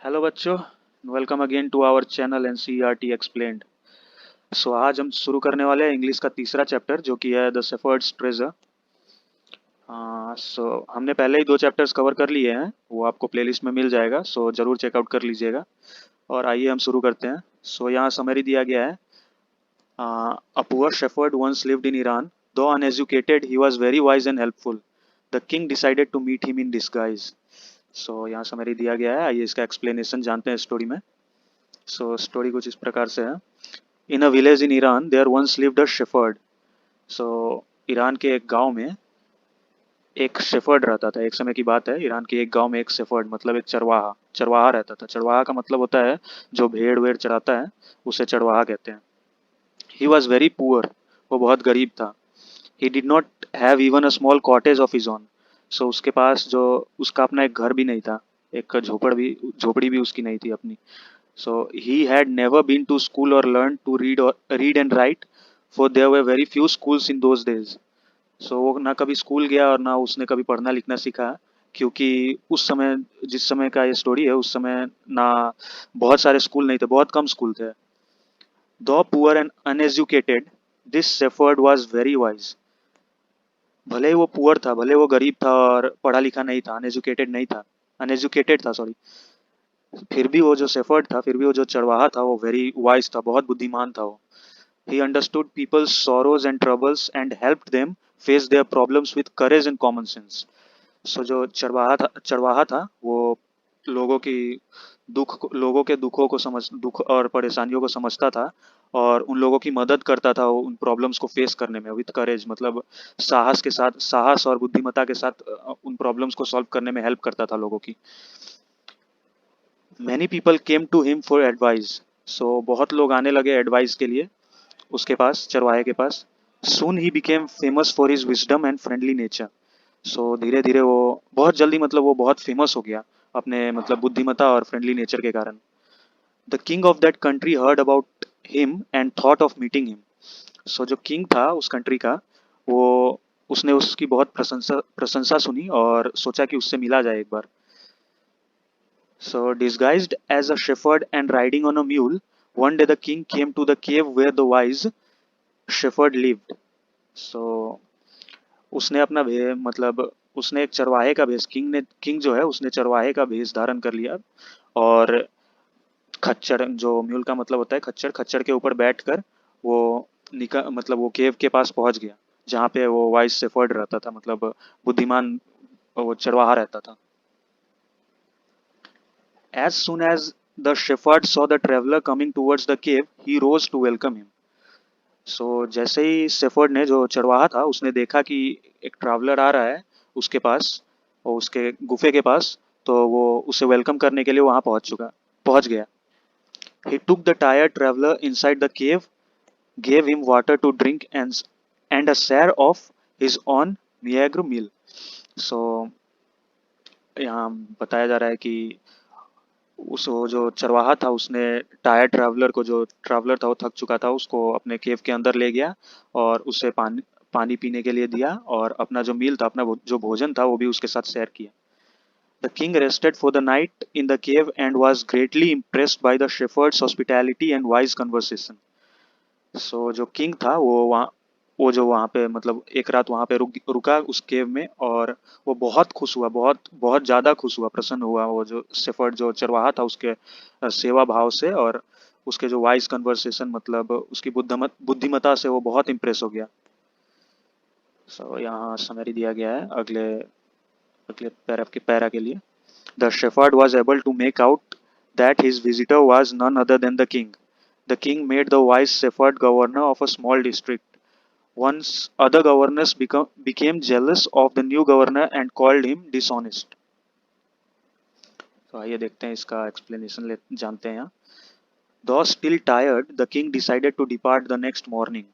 Hello बच्चों, welcome again to our channel NCERT explained. So आज हम शुरू करने वाले हैं इंग्लिश का तीसरा चैप्टर जो कि है द शेफर्ड्स ट्रेजर। हमने पहले ही दो चैप्टर्स कवर कर लिए हैं, वो आपको प्लेलिस्ट में मिल जाएगा, सो ज़रूर चेकआउट कर लीजिएगा। और आइए हम शुरू करते हैं। यहाँ समरी दिया गया है। A poor shepherd once lived in Iran. Though uneducated, he was very wise and helpful. The king decided to meet him in disguise. यहाँ समरी दिया गया है, आइए इसका एक्सप्लेनेशन जानते हैं स्टोरी में। स्टोरी कुछ इस प्रकार से है। In a village in Iran there once lived a shepherd. So Iran के एक गांव में एक शेफर्ड रहता था। एक समय की बात है, ईरान के एक गांव में एक शेफर्ड मतलब एक चरवाहा चरवाहा रहता था। चरवाहा का मतलब होता है जो भेड़ वेड़ चराता है, उसे चरवाहा कहते हैं। ही वॉज वेरी पुअर, वो बहुत गरीब था। He did not have even a small cottage of his own. उसके पास जो उसका अपना एक घर भी नहीं था, एक झोपड़ी भी उसकी नहीं थी अपनी। So he had never been to school or learned to read and write, for there were very few schools in those days. वो ना कभी स्कूल गया और ना उसने कभी पढ़ना लिखना सीखा, क्योंकि उस समय, जिस समय का ये स्टोरी है, उस समय ना बहुत सारे स्कूल नहीं थे, बहुत कम स्कूल थे। Though poor and uneducated, this shepherd was very wise. भले ही वो पुअर था, भले वो गरीब था और पढ़ा लिखा नहीं था, अनएजुकेटेड था सॉरी, फिर भी वो जो शेफर्ड था, फिर भी वो जो चरवाहा था, वो वेरी वाइज था, बहुत बुद्धिमान था वो। He understood people's sorrows and troubles and helped them face their problems with courage and common sense. जो चरवाहा था वो लोगों की लोगों के दुख और परेशानियों को समझता था, और उन लोगों की मदद करता था उन प्रॉब्लम्स को फेस करने में विद करेज, मतलब साहस और बुद्धिमत्ता के साथ उन प्रॉब्लम्स को सॉल्व करने में हेल्प करता था लोगों की। Many people came to him for advice. बहुत लोग आने लगे एडवाइस के लिए उसके पास, चरवाहे के पास। सून ही became famous for his wisdom and friendly nature. धीरे धीरे वो बहुत जल्दी, मतलब वो बहुत फेमस हो गया अपने मतलब बुद्धिमत्ता और फ्रेंडली नेचर के कारण। The king of that country heard about him and thought of meeting him. जो किंग था उस कंट्री का, वो उसने उसकी बहुत प्रशंसा प्रशंसा सुनी और सोचा कि उससे मिला जाए एक बार। Disguised as a shepherd and riding on a mule, one day the king came to the cave where the wise shepherd lived. So उसने अपना मतलब उसने एक चरवाहे का भेष, किंग जो है उसने चरवाहे का भेष धारण कर लिया, और खच्चर, जो म्यूल का मतलब होता है खच्चर, खच्चर के ऊपर बैठकर वो मतलब वो केव के पास पहुंच गया, जहाँ पे वो वाइस शेफर्ड रहता था, मतलब बुद्धिमान वो चरवाहा रहता था। As soon as the shepherd saw the traveler coming towards the cave, he rose to welcome him. जैसे ही शेफर्ड ने, जो चरवाहा था, उसने देखा कि एक ट्रैवलर आ रहा है उसके पास और उसके गुफे के पास, तो वो उसे वेलकम करने के लिए वहां पहुंच गया। He took the tired traveler inside the cave, gave him water to drink and a share of his own meager meal. So यहाँ बताया जा रहा है कि उस वो जो चरवाहा था उसने टायर्ड ट्रैवलर को, जो ट्रैवलर था वो थक चुका था, उसको अपने केव के अंदर ले गया और उसे पानी पीने के लिए दिया, और अपना जो मील था, अपना जो भोजन था, वो भी उसके साथ शेयर किया। The king rested for the night in the cave and was greatly impressed by the shepherd's hospitality and wise conversation. जो किंग था वो जो वहाँ पे मतलब एक रात वहाँ पे रुका उस केव में, और वो बहुत खुश हुआ, बहुत बहुत ज़्यादा खुश हुआ, प्रसन्न हुआ, वो जो शेफर्ड, जो चरवाहा था, उसके सेवा भाव से और उसके जो वाइज कन्वर्सेशन, मतलब उसकी बुद्धिमत्ता से वो बहुत इम्प्रेस हो गया। यहाँ समरी दिया गया है अगले अगले पैरा के लिए। The shepherd was able to make out that his visitor was none other than the king. The king made the wise shepherd governor of a small district. Once other governors became jealous of the new governor and called him dishonest. आइए देखते हैं इसका explanation जानते हैं यहाँ। Though still tired, the king decided to depart the next morning.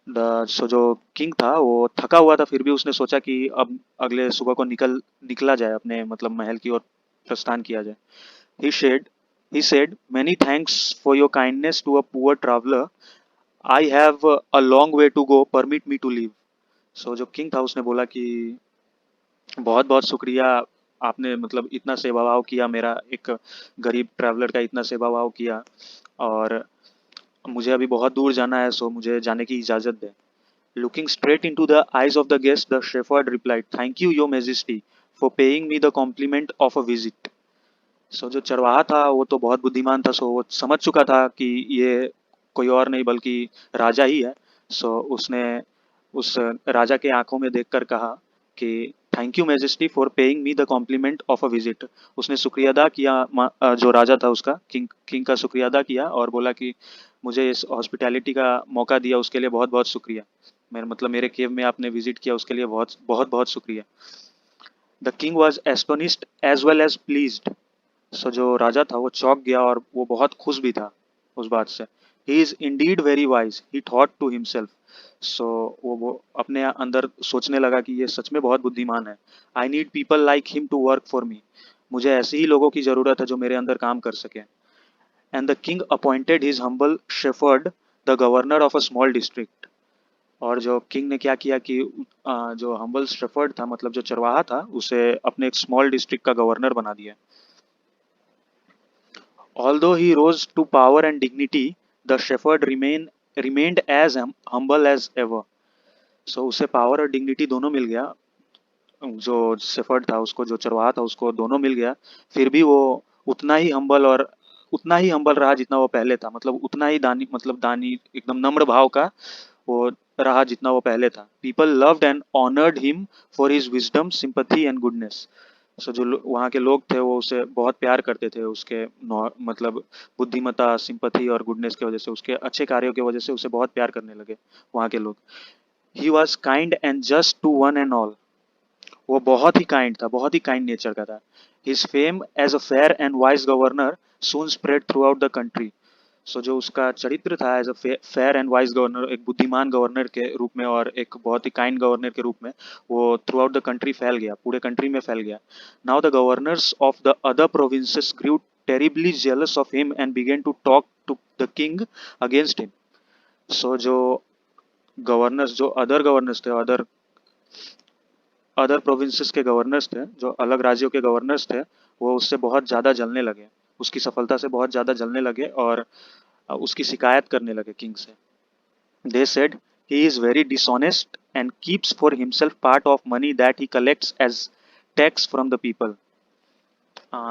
जो king था वो थका हुआ था, फिर भी उसने सोचा कि अब अगले सुबह को निकला जाए, अपने मतलब महल की ओर प्रस्थान किया जाए। He said, he said, many thanks for your kindness to a poor traveler. I have a long way to go. Permit me to leave. जो किंग था उसने बोला कि बहुत बहुत शुक्रिया आपने मतलब इतना सेवा भाव किया, मेरा एक गरीब ट्रैवलर का इतना सेवा भाव किया, और मुझे अभी बहुत दूर जाना है, सो मुझे जाने की इजाज़त दें। Looking straight into the eyes of the guest, the shepherd replied, "Thank you, Your Majesty, for paying me the compliment of a visit." सो जो चरवाहा था वो तो बहुत बुद्धिमान था, सो वो समझ चुका था कि ये कोई और नहीं बल्कि राजा ही है। सो उसने उस राजा के आंखों में देखकर कहा कि thank you majesty for paying me the compliment of a visit. उसने शुक्रिया अदा किया, जो राजा था उसका, किंग किंग का शुक्रिया अदा किया और बोला कि मुझे इस हॉस्पिटैलिटी का मौका दिया उसके लिए बहुत बहुत शुक्रिया। मेरे मतलब मेरे केव में आपने विजिट किया उसके लिए बहुत बहुत बहुत शुक्रिया। The king was astonished as well as pleased. So जो राजा था वो चौंक गया और वो बहुत खुश भी था उस बात से। He is indeed very wise, he thought to himself. So वो अपने अंदर सोचने लगा कि ये सच में बहुत बुद्धिमान है। I need people like him to work for me. मुझे ऐसे ही लोगों की जरूरत है जो मेरे अंदर काम कर सके। And the king appointed his humble shepherd the governor of a small district. और जो किंग ने क्या किया कि जो हम्बल शेफर्ड था मतलब जो चरवाहा था उसे अपने एक स्मॉल डिस्ट्रिक्ट का गवर्नर बना दिया। Although he rose to power and dignity, the shepherd remained as humble as ever. So उसे पावर और डिग्निटी दोनों मिल गया, जो शेफर्ड था उसको, जो चरवाहा था उसको दोनों मिल गया, फिर भी वो उतना ही हम्बल और उतना ही हम्बल रहा जितना वो पहले था। मतलब उतना ही दानी, मतलब दानी एकदम नम्र भाव का वो रहा जितना वो पहले था। People loved and honoured him for his wisdom, sympathy and goodness. So जो वहाँ के लोग थे वो उसे बहुत प्यार करते थे, उसके मतलब बुद्धिमत्ता, सिंपथी और गुडनेस की वजह से, उसके अच्छे कार्यों की वजह से उसे बहुत प्यार करने लगे वहाँ के लोग। He was kind and just to one and all. वो बहुत ही काइंड था, बहुत ही काइंड नेचर का था। His fame as a fair and wise governor soon spread throughout the country. So जो उसका चरित्र था as a fair and wise governor, एक बुद्धिमान गवर्नर के रूप में और एक बहुत ही काइंड गवर्नर के रूप में, वो थ्रू आउट द कंट्री फैल गया, पूरे कंट्री में फैल गया। Now the governors of the other provinces grew terribly jealous of him and began to talk to the king against him. So जो गवर्नर्स, जो अदर गवर्नर्स थे, अदर अदर प्रोविंसेस के गवर्नर्स थे, जो अलग राज्यों के गवर्नर्स थे, वो उससे बहुत ज़्यादा जलने लगे, उसकी सफलता से बहुत ज़्यादा जलने लगे और उसकी शिकायत करने लगे किंग से। They said he is very dishonest and keeps for himself part of money that he collects as tax from the people.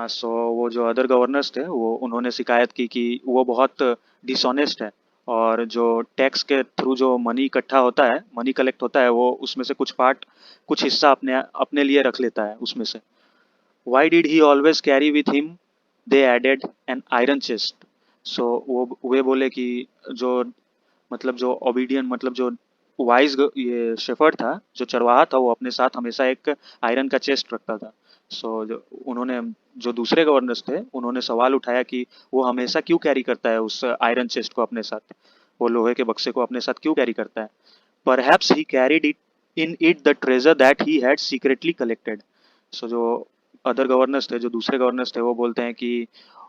सो वो जो अदर गवर्नर्स थे वो उन्होंने शिकायत की कि वो बहुत डिसऑनेस्ट है और जो टैक्स के थ्रू जो मनी इकट्ठा होता है, मनी कलेक्ट होता है, वो उसमें से कुछ पार्ट, कुछ हिस्सा अपने अपने लिए रख लेता है उसमें से। Why did he always carry with him? They added an iron chest. सो वो वे बोले कि जो मतलब जो ओबीडियंट, मतलब जो वाइज ये शेफर्ड था, जो चरवाहा था, वो अपने साथ हमेशा एक आयरन का चेस्ट रखता था। सो जो उन्होंने, जो दूसरे गवर्नर्स थे उन्होंने सवाल उठाया कि वो हमेशा क्यों कैरी करता है उस आयरन चेस्ट को अपने साथ, वो लोहे के बक्से को अपने साथ क्यों कैरी करता है। Perhaps he carried it in it the treasure that he had secretly collected. So जो अदर गवर्नर्स थे, जो दूसरे गवर्नर्स थे, वो बोलते हैं कि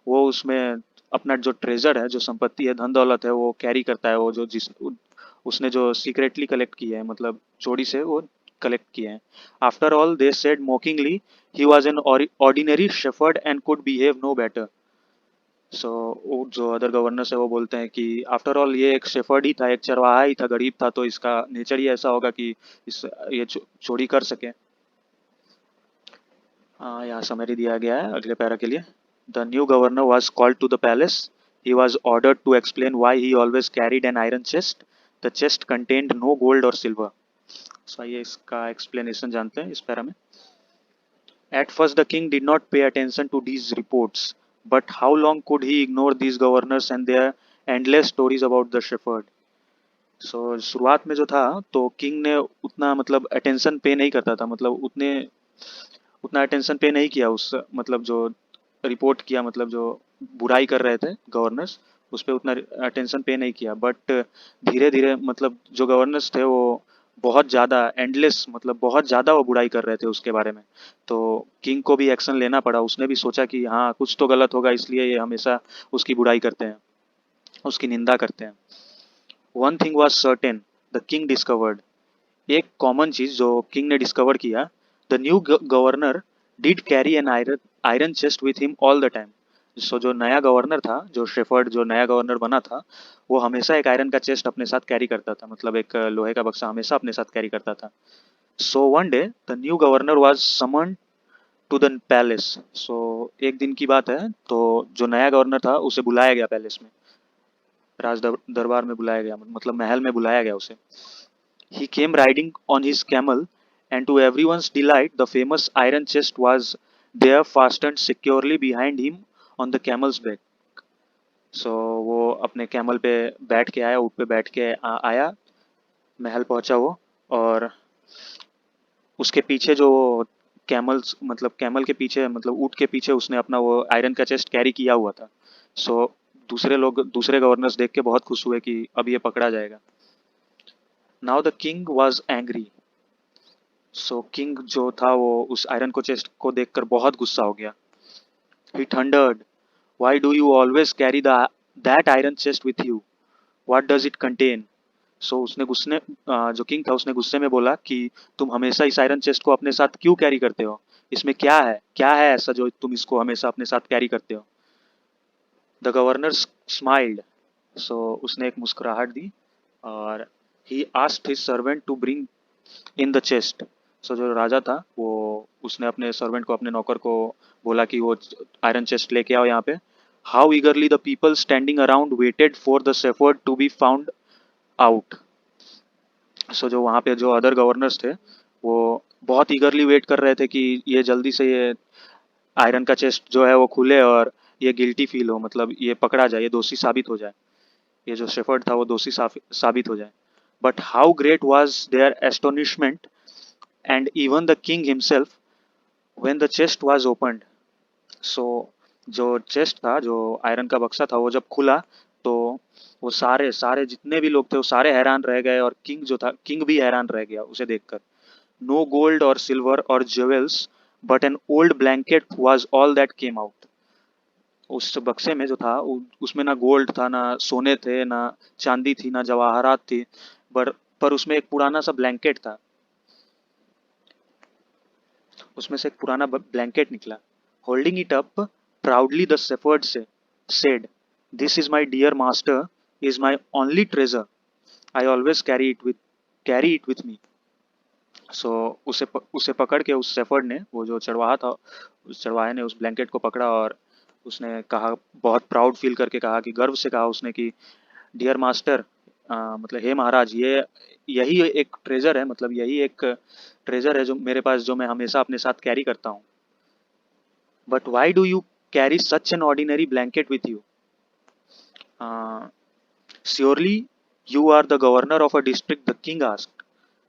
वो उसमें अपना जो ट्रेजर है, जो संपत्ति है, धन दौलत है, वो कैरी करता है, वो जो जिस उसने जो सीक्रेटली कलेक्ट किया है, मतलब चोरी से वो कलेक्ट किए हैं। After all they said mockingly he was an ordinary shepherd and could behave no better. So जो अदर गवर्नर्स है वो बोलते हैं कि आफ्टर ऑल ये एक शेफर्ड ही था, एक चरवाहा ही था, गरीब था, तो इसका नेचर ही ऐसा होगा कि इस ये चोरी कर सके। यहाँ समरी दिया गया है अगले पैरा के लिए। The new governor was called to the palace. He was ordered to explain why he always carried an iron chest. The chest contained no gold or silver. So आइए इसका एक्सप्लेनेशन जानते हैं इस पैरा में। At first, the king did not pay attention to these reports, but how long could he ignore these governors and their endless stories about the shepherd? सो शुरुआत में जो था तो किंग ने उतना मतलब अटेंशन पे नहीं करता था, मतलब उतना अटेंशन पे नहीं किया उस मतलब जो रिपोर्ट किया, मतलब जो बुराई कर रहे थे गवर्नर्स, उस पर उतना अटेंशन पे नहीं किया। बट धीरे धीरे मतलब जो गवर्नर्स थे वो बहुत ज़्यादा एंडलेस, मतलब बहुत ज़्यादा वो बुराई कर रहे थे उसके बारे में। तो किंग को भी एक्शन लेना पड़ा, उसने भी सोचा कि हाँ कुछ तो गलत होगा, इसलिए ये हमेशा उसकी बुराई करते हैं, उसकी निंदा करते हैं। One thing was certain, the king discovered. एक कॉमन चीज जो किंग ने डिस्कवर किया, the new governor did carry an iron chest with him all the time. So जो नया गवर्नर था, जो शेफर्ड जो नया गवर्नर बना था, वो हमेशा एक आयरन का चेस्ट अपने साथ कैरी करता था, मतलब एक लोहे का बक्सा हमेशा अपने साथ कैरी करता था। So one day the new governor was summon to the palace. So एक दिन की बात है, तो जो नया गवर्नर था उसे बुलाया गया पैलेस में, दरबार में बुलाया गया, मतलब महल में बुलाया गया उसे। He came riding on his camel, and to everyone's delight, the famous iron chest was there fastened securely behind him on the camel's back. So वो अपने कैमल पे बैठ के आया, ऊँट पे बैठ के आया, महल पहुंचा वो, और उसके पीछे जो कैमल्स मतलब कैमल के पीछे मतलब ऊँट के पीछे उसने अपना वो आयरन का चेस्ट कैरी किया हुआ था। सो दूसरे गवर्नर्स देख के बहुत खुश हुए कि अब ये पकड़ा जाएगा। Now the king was angry. So king जो था वो उस आयरन को चेस्ट को देखकर बहुत गुस्सा हो गया। He thundered, why do you always carry the that iron chest with you, what does it contain. So उसने गुस्से जो किंग था उसने गुस्से में बोला कि तुम हमेशा इस आयरन चेस्ट को अपने साथ क्यों कैरी करते हो, इसमें क्या है ऐसा जो तुम इसको हमेशा अपने साथ कैरी करते हो। The governor smiled. सो उसने एक मुस्कुराहट दी, और he asked his servant to bring in the chest. So जो राजा था वो उसने अपने सर्वेंट को, अपने नौकर को बोला कि वो आयरन चेस्ट लेके आओ यहाँ पे। How eagerly the people standing around waited for the shepherd to be found out. So जो वहाँ पे जो अदर गवर्नर्स थे वो बहुत ईगरली वेट कर रहे थे कि ये जल्दी से ये आयरन का चेस्ट जो है वो खुले और ये गिल्टी फील हो, मतलब ये पकड़ा जाए, ये दोषी साबित हो जाए, ये जो शेफर्ड था वो दोषी साबित हो जाए। But how great was their astonishment and even the king himself when the chest was opened. So जो चेस्ट था, जो आयरन का बक्सा था, वो जब खुला तो वो सारे सारे जितने भी लोग थे वो सारे हैरान रह गए, और किंग जो था, किंग भी हैरान रह गया उसे देखकर। नो गोल्ड और सिल्वर और jewels but an old blanket was all that came out. उस बक्से में जो था उसमें ना गोल्ड था, ना सोने थे, ना चांदी थी, ना जवाहरात थी, पर उसमें एक पुराना सा ब्लैंकेट था, उसमें से एक पुराना ब्लैंकेट निकला। Holding it up proudly the shepherd से said, this is my dear master, is my only treasure, I always carry it with me. So उसे पकड़ के उस शेफर्ड ने, वो जो चरवाहा था, उस चरवाहे ने उस ब्लैंकेट को पकड़ा, और उसने कहा, बहुत प्राउड फील करके कहा, कि गर्व से कहा उसने कि डियर मास्टर, मतलब हे महाराज, ये यही एक ट्रेजर है, मतलब यही एक ट्रेजर है जो मेरे पास, जो मैं हमेशा अपने साथ कैरी करता हूँ। But why do you carry such an ordinary blanket with you, surely you are the governor of a district, the king asked.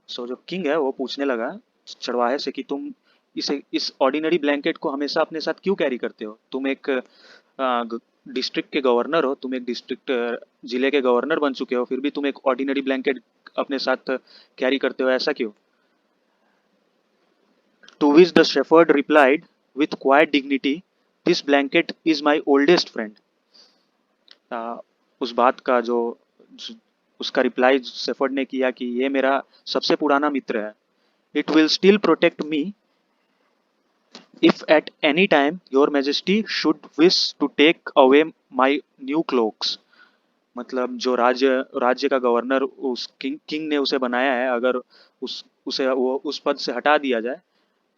So जो किंग है वो पूछने लगा चरवाहे से कि तुम इस ऑर्डिनरी ब्लैंकेट को हमेशा अपने साथ क्यों कैरी करते हो, तुम एक डिस्ट्रिक्ट के गवर्नर हो, तुम एक डिस्ट्रिक्ट जिले के गवर्नर बन चुके हो, फिर भी तुम एक ऑर्डिनरी ब्लैंकेट अपने साथ कैरी करते हो, ऐसा क्यों। To which the shepherd replied with quiet dignity, this blanket is my oldest friend. उस बात का उसका रिप्लाई शेफर्ड ने किया कि ये मेरा सबसे पुराना मित्र है। It will still protect me if at any time your majesty should wish to take away my new cloaks. मतलब जो राज्य का गवर्नर उस किंग ने उसे बनाया है, अगर उसे वो उस पद से हटा दिया जाए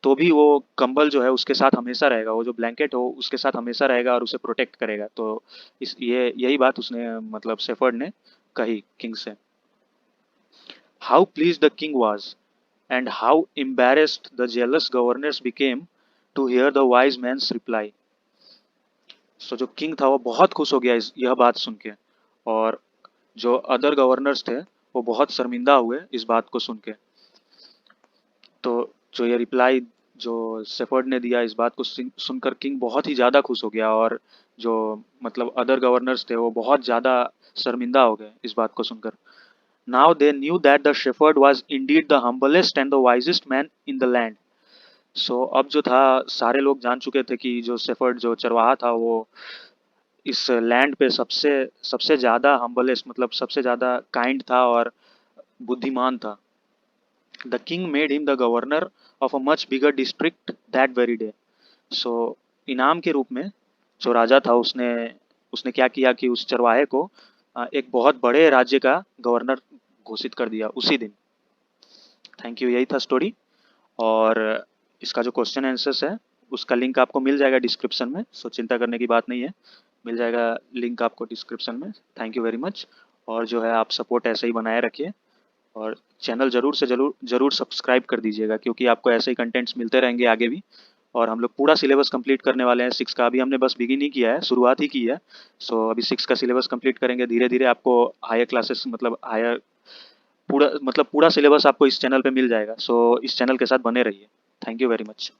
तो भी वो कंबल जो है उसके साथ हमेशा रहेगा, वो जो ब्लैंकेट हो उसके साथ हमेशा रहेगा और उसे प्रोटेक्ट करेगा। तो इस ये यही बात उसने, मतलब शेफर्ड ने कही किंग से। How pleased the king was and how embarrassed the jealous governors became to hear the wise man's reply. So जो किंग था वो बहुत खुश हो गया यह बात सुन के, और जो अदर गवर्नर्स थे वो बहुत शर्मिंदा हुए इस बात को सुन के। तो जो ये रिप्लाई जो शेफर्ड ने दिया, इस बात को सुनकर किंग बहुत ही ज़्यादा खुश हो गया, और जो मतलब अदर गवर्नर्स थे वो बहुत ज़्यादा शर्मिंदा हो गए इस बात को सुनकर। Now they knew that the shepherd was indeed the humblest and the wisest man in the land. So अब जो था, सारे लोग जान चुके थे कि जो शेफर्ड जो चरवाहा था वो इस लैंड पे सबसे सबसे ज़्यादा हम्बलेस्ट, मतलब सबसे ज़्यादा काइंड था और बुद्धिमान था। The king made him the governor of a much bigger district that very day. सो इनाम के रूप में जो राजा था उसने उसने क्या किया कि उस चरवाहे को एक बहुत बड़े राज्य का गवर्नर घोषित कर दिया उसी दिन। थैंक यू, यही था स्टोरी। और इसका जो क्वेश्चन आंसर्स है उसका लिंक आपको मिल जाएगा डिस्क्रिप्शन में, सो चिंता करने की बात नहीं है, मिल जाएगा लिंक आपको डिस्क्रिप्शन में। Thank you very much. और जो है आप सपोर्ट ऐसे ही बनाए रखिए और चैनल ज़रूर से ज़रूर ज़रूर सब्सक्राइब कर दीजिएगा, क्योंकि आपको ऐसे ही कंटेंट्स मिलते रहेंगे आगे भी। और हम लोग पूरा सिलेबस कंप्लीट करने वाले हैं 6 का, अभी हमने बस बिगिन ही किया है, शुरुआत ही की है। सो अभी 6 का सिलेबस कंप्लीट करेंगे, धीरे धीरे आपको हायर क्लासेस मतलब हायर पूरा सिलेबस आपको इस चैनल पे मिल जाएगा। सो इस चैनल के साथ बने रहिए। Thank you very much.